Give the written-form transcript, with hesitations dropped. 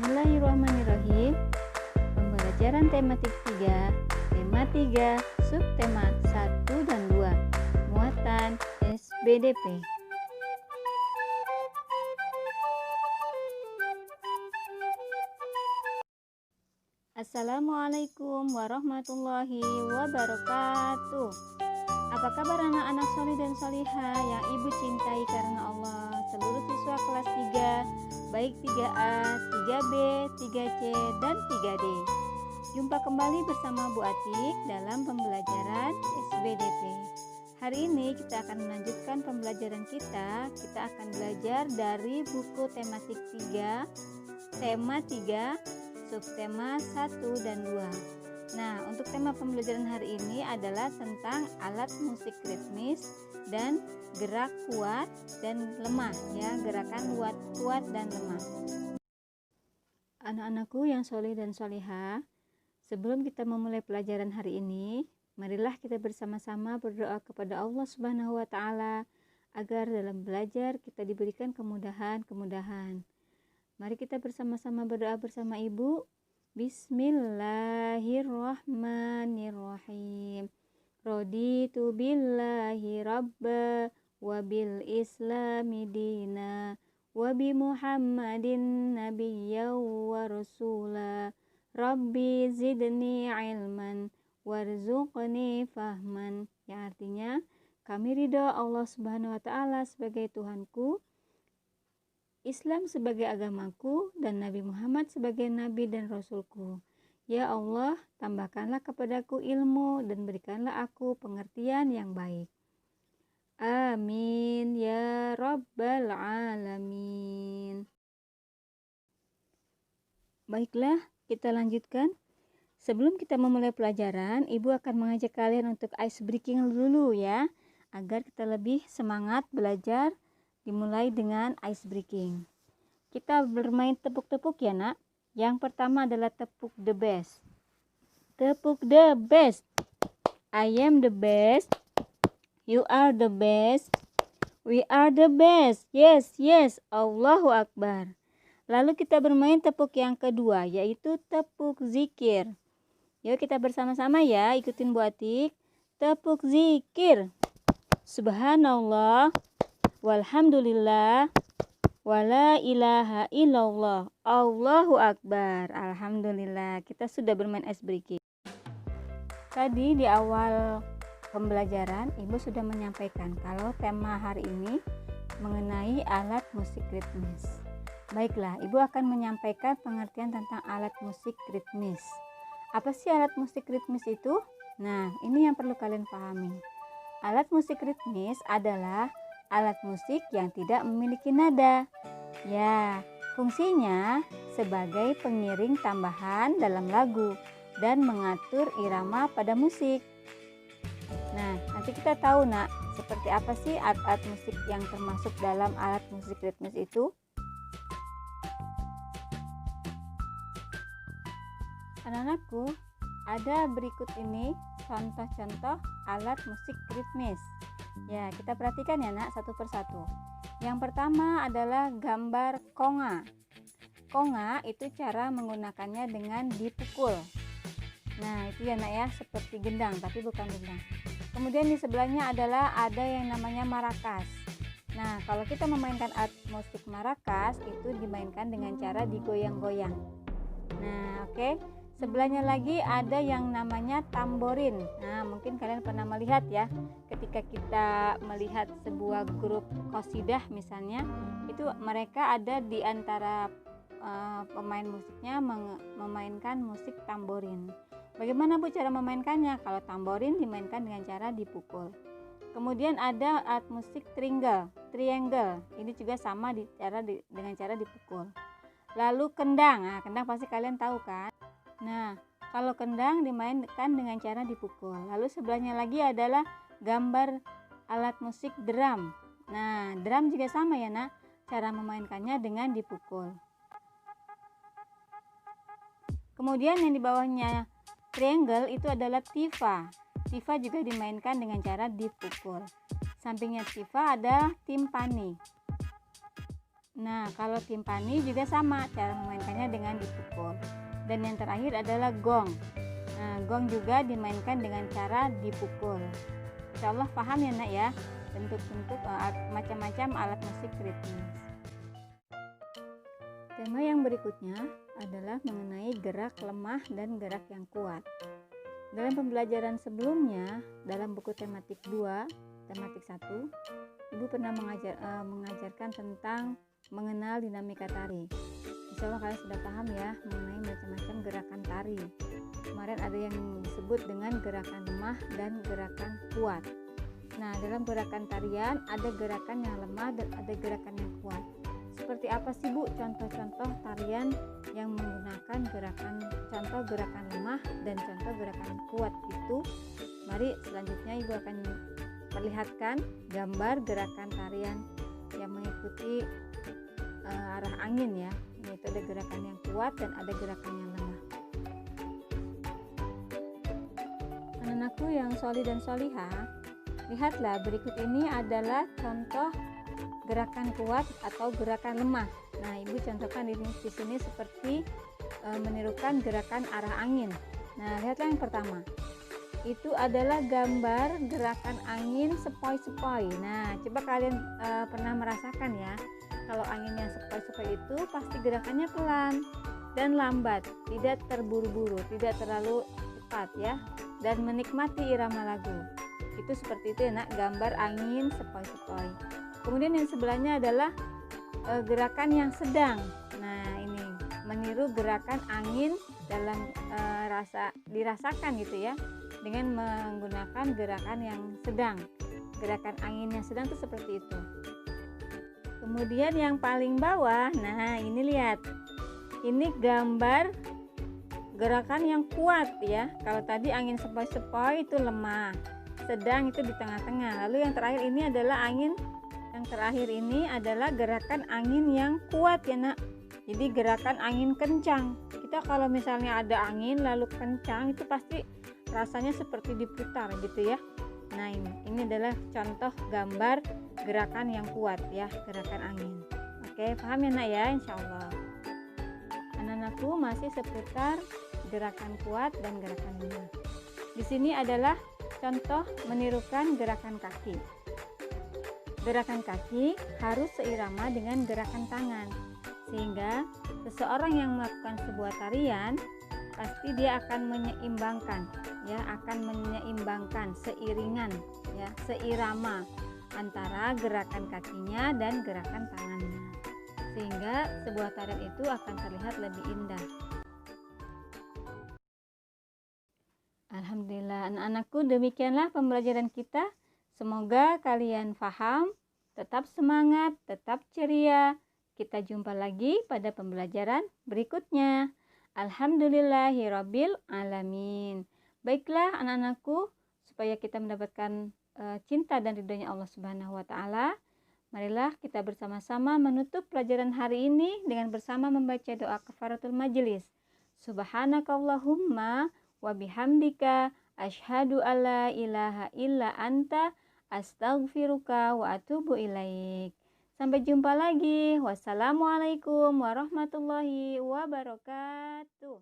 Bismillahirrahmanirrahim. Pembelajaran tematik 3, tema 3, subtema 1 dan 2, muatan SBDP. Assalamualaikum warahmatullahi wabarakatuh. Apa kabar anak-anak solih dan solihah yang ibu cintai karena Allah, seluruh siswa kelas 3, baik 3A, 3B, 3C, dan 3D. Jumpa kembali bersama Bu Atik dalam pembelajaran SBDP. Hari ini kita akan melanjutkan pembelajaran kita. Kita akan belajar dari buku tematik 3, tema 3, subtema 1 dan 2. Nah, untuk tema pembelajaran hari ini adalah tentang alat musik ritmis dan gerak kuat dan lemah, ya, gerakan kuat dan lemah. Anak-anakku yang soleh dan solihah, sebelum kita memulai pelajaran hari ini, marilah kita bersama-sama berdoa kepada Allah Subhanahu wa Ta'ala agar dalam belajar kita diberikan kemudahan. Mari kita bersama-sama berdoa bersama Ibu. Bismillahirrahmanirrahim. Raditu billahi rabba wa bil islami dina wa bi Muhammadin nabiyya wa rasula. Rabbi zidni ilman warzuqni fahman. Yang artinya, kami ridho Allah Subhanahu wa Ta'ala sebagai Tuhanku, Islam sebagai agamaku, dan Nabi Muhammad sebagai Nabi dan Rasulku. Ya Allah, tambahkanlah kepadaku ilmu dan berikanlah aku pengertian yang baik. Amin ya Rabbal Alamin. Baiklah, kita lanjutkan. Sebelum kita memulai pelajaran, Ibu akan mengajak kalian untuk ice breaking dulu ya, agar kita lebih semangat belajar. Dimulai dengan ice breaking. Kita bermain tepuk-tepuk ya nak. Yang pertama adalah tepuk the best. Tepuk the best. I am the best. You are the best. We are the best. Yes, yes. Allahu Akbar. Lalu kita bermain tepuk yang kedua, yaitu tepuk zikir. Yuk kita bersama-sama ya, ikutin Bu Atik. Tepuk zikir. Subhanallah. Walhamdulillah, wala ilaha illallah, Allahu Akbar. Alhamdulillah, kita sudah bermain ice breaking. Tadi di awal pembelajaran, Ibu sudah menyampaikan kalau tema hari ini mengenai alat musik ritmis. Baiklah, Ibu akan menyampaikan pengertian tentang alat musik ritmis. Apa sih alat musik ritmis itu? Nah, ini yang perlu kalian pahami. Alat musik ritmis adalah alat musik yang tidak memiliki nada. Ya, fungsinya sebagai pengiring tambahan dalam lagu dan mengatur irama pada musik. Nah, nanti kita tahu nak, seperti apa sih alat-alat musik yang termasuk dalam alat musik ritmis itu? Anak-anakku, ada berikut ini contoh-contoh alat musik ritmis. Ya, kita perhatikan ya nak, satu persatu. Yang pertama adalah gambar konga. Konga itu cara menggunakannya dengan dipukul. Nah, itu ya nak ya, seperti gendang tapi bukan gendang. Kemudian di sebelahnya adalah ada yang namanya marakas. Nah, kalau kita memainkan alat musik marakas itu dimainkan dengan cara digoyang-goyang. Nah, oke. Sebelahnya lagi ada yang namanya tamborin. Nah, mungkin kalian pernah melihat ya, ketika kita melihat sebuah grup qasidah misalnya, itu mereka ada di antara pemain musiknya memainkan musik tamborin. Bagaimana Bu cara memainkannya? Kalau tamborin dimainkan dengan cara dipukul. Kemudian ada alat musik triangle. Ini juga sama dengan cara dipukul. Lalu kendang. Nah, kendang pasti kalian tahu kan? Nah, kalau kendang dimainkan dengan cara dipukul. Lalu sebelahnya lagi adalah gambar alat musik drum. Nah, drum juga sama ya nak, cara memainkannya dengan dipukul. Kemudian yang di bawahnya triangle itu adalah tifa. Tifa juga dimainkan dengan cara dipukul. Sampingnya tifa ada timpani. Nah, kalau timpani juga sama, cara memainkannya dengan dipukul. Dan yang terakhir adalah gong. Nah, gong juga dimainkan dengan cara dipukul. Insya Allah paham ya nak ya, bentuk-bentuk macam-macam alat musik ritmis. Tema yang berikutnya adalah mengenai gerak lemah dan gerak yang kuat. Dalam pembelajaran sebelumnya, dalam buku tematik 2, tematik 1, Ibu pernah mengajarkan tentang mengenal dinamika tari. Insya Allah kalian sudah paham ya mengenai macam-macam gerakan tari. Kemarin ada yang disebut dengan gerakan lemah dan gerakan kuat. Nah, dalam gerakan tarian ada gerakan yang lemah dan ada gerakan yang kuat. Seperti apa sih Bu contoh-contoh tarian yang menggunakan contoh gerakan lemah dan contoh gerakan kuat itu? Mari selanjutnya Ibu akan perlihatkan gambar gerakan tarian yang mengikuti arah angin ya, yaitu ada gerakan yang kuat dan ada gerakan yang lemah. Anak-anakku yang sholih dan sholihah, lihatlah berikut ini adalah contoh gerakan kuat atau gerakan lemah. Nah, Ibu contohkan di sini seperti menirukan gerakan arah angin. Nah, lihatlah yang pertama. Itu adalah gambar gerakan angin sepoi-sepoi. Nah, coba kalian pernah merasakan ya, kalau angin yang sepoi-sepoi itu pasti gerakannya pelan dan lambat, tidak terburu-buru, tidak terlalu cepat ya, dan menikmati irama lagu. Itu seperti itu ya nak, gambar angin sepoi-sepoi. Kemudian yang sebelahnya adalah gerakan yang sedang. Nah, ini meniru gerakan angin dalam dirasakan gitu ya, dengan menggunakan gerakan yang sedang. Gerakan angin yang sedang itu seperti itu. Kemudian yang paling bawah, nah ini lihat, ini gambar gerakan yang kuat ya. Kalau tadi angin sepoi-sepoi itu lemah, sedang itu di tengah-tengah. Lalu yang terakhir ini adalah gerakan angin yang kuat ya nak. Jadi gerakan angin kencang. Kita kalau misalnya ada angin lalu kencang, itu pasti rasanya seperti diputar gitu ya. Nah, ini adalah contoh gambar gerakan yang kuat ya, gerakan angin. Oke, paham ya nak ya, insya Allah. Anak-anakku masih seputar gerakan kuat dan gerakan lemah. Di sini adalah contoh menirukan gerakan kaki. Gerakan kaki harus seirama dengan gerakan tangan, sehingga seseorang yang melakukan sebuah tarian pasti dia akan menyeimbangkan ya, seiringan ya, seirama antara gerakan kakinya dan gerakan tangannya, sehingga sebuah tarian itu akan terlihat lebih indah. Alhamdulillah anak-anakku, demikianlah pembelajaran kita. Semoga kalian paham, tetap semangat, tetap ceria. Kita jumpa lagi pada pembelajaran berikutnya. Alhamdulillahirabbil alamin. Baiklah anak-anakku, supaya kita mendapatkan cinta dan ridhonya Allah Subhanahu wa taala, marilah kita bersama-sama menutup pelajaran hari ini dengan bersama membaca doa kafaratul majelis. Subhanakallahumma wa bihamdika asyhadu alla ilaha illa anta astaghfiruka wa atubu ilaik. Sampai jumpa lagi. Wassalamualaikum warahmatullahi wabarakatuh.